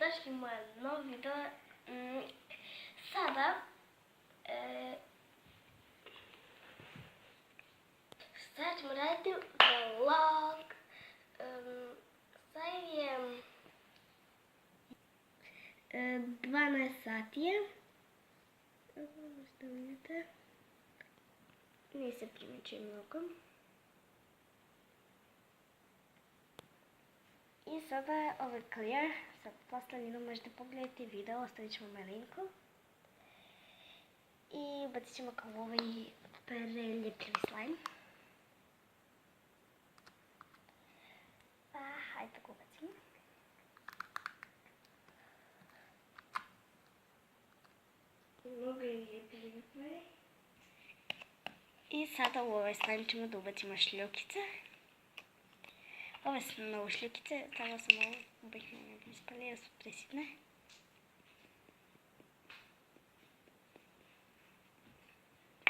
Dobrodošli u moje novo video. Sada ćemo raditi vlog. Sad je 12 sati je. Možda vidite. Nije se primećuje mnogo. I sada ovo je clear. Sad postavljeno možete pogledati video, ostavit ćemo me linku. I bacit ćemo kao ovaj preljepljivi slime. Pa hajde tako bacimo. I sada u ovaj slime ćemo da ubacimo šljukice. Ove su nove šljukice, stavila sam ovo, obično ne bi ispali jer su presitne.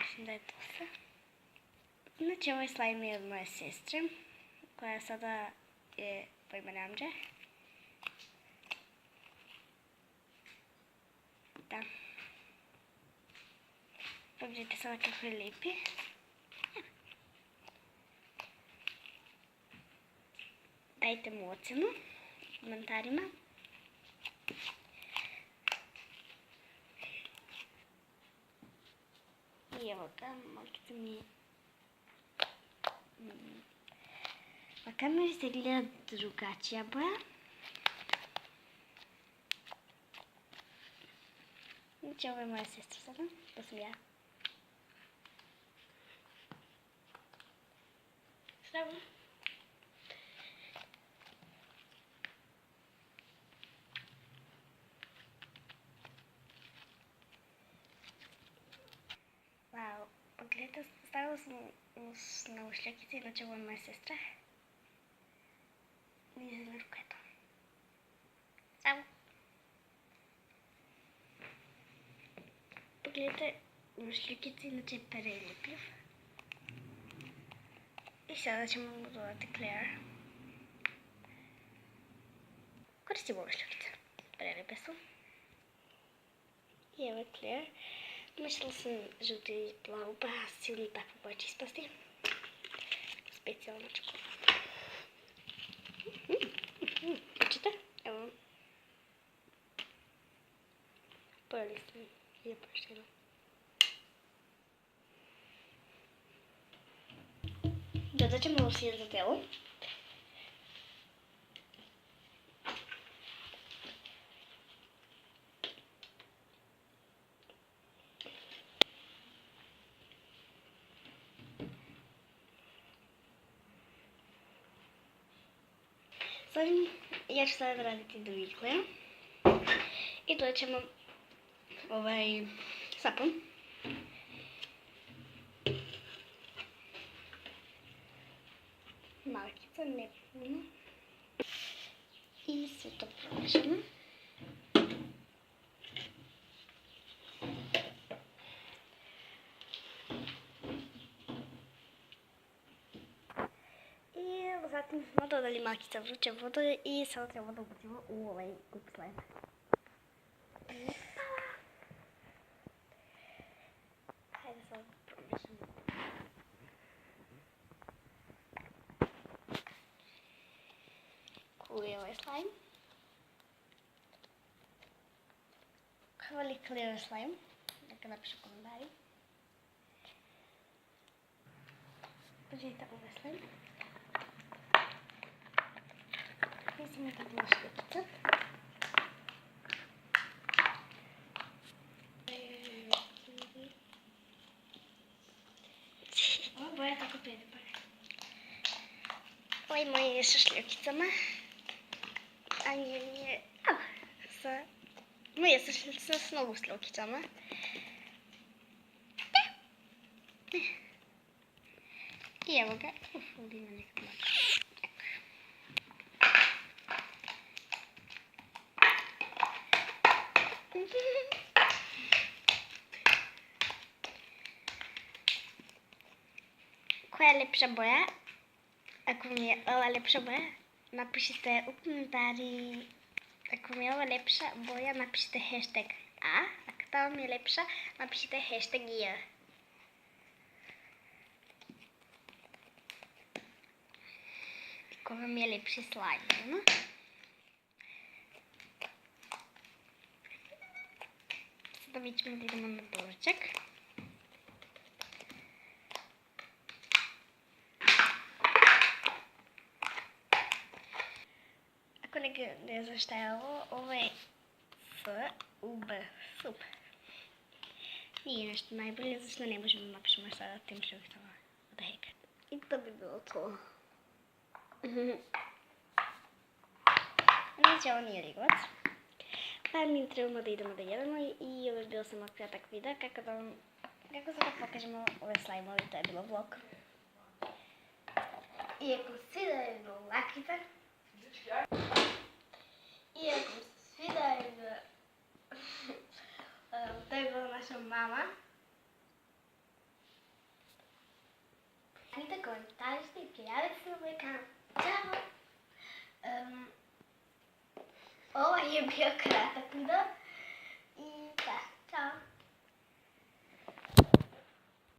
Mislim da je to sve. Znači ovaj slime je od moje sestre, koja sada je po ime Namđe. Da. Pogledajte sada kako je lijepi. Dajte mu ocenu u komentarima. I evo ga, malkice mi... Na kameri se gleda drugačija boja. Znači ovo je moja sestra sada, to sam ja. Zdravo. Wow, pogledajte, stavila sam na šljukice, inače ovo je moja sestra. Njezina ruka je to. Zdravo. Pogledajte na šljukice, inače je preljepljiv. I sada ćemo mu dodati clear. Koristim ove šljukice, prelijepe su. I evo je clear. Mislila sam žuti i plavu, pa sigurno takva boja će ispasti. Specijalno čokolada. Čite? Evo. Pojeli sam lijepo još jedno. Dodat ćemo usijed za telo. Sad ja ću sada raditi drugi klej. I to ćemo ovaj sapun. Malkica, ne puno. I sve to pomešamo. Zatim smo dodali malkica vruće vode i sada treba da ubacimo u ovaj kup slime. Hajde sad promešamo. Koji je ovaj slime? Hvali clear slime. Neka napišu komentari. Pogledajte ovaj slime. Uzmemo tako na šljukice. Ova boja je tako prelijepa. Ovaj moj je sa šljukicama. A njen je... Moj je sa novu šljukicama. I evo ga. Ovdje ima nekako malo. Koja je lepša boja? Ako vam je ova lepša boja, napišite u komentari ako vam je ova lepša boja, napišite hashtag A. Ako ta vam je lepša, napišite hashtag J. Ko vam je lepši slajm, no? Sada mi ćemo da idemo na doručak. Ako ne znam šta je ovo je FUB, FUB. Nije nešto najbolje, zašto ne možemo napišemo sada tim šriftama. What the heck. I to bi bilo to. Znači, ovo nije rigovac. Pa mi trebamo da idemo da jedemo i ovo je bilo samo kratak video kako sada pokažemo ove slajmovi, to je bilo vlog. I ako svi da je bilo lakita, i ako svi da je bilo, to je bila naša mama. Stanite komentarite i prijavite se na moj kanal. Ćao! Ovo je bio kratak video.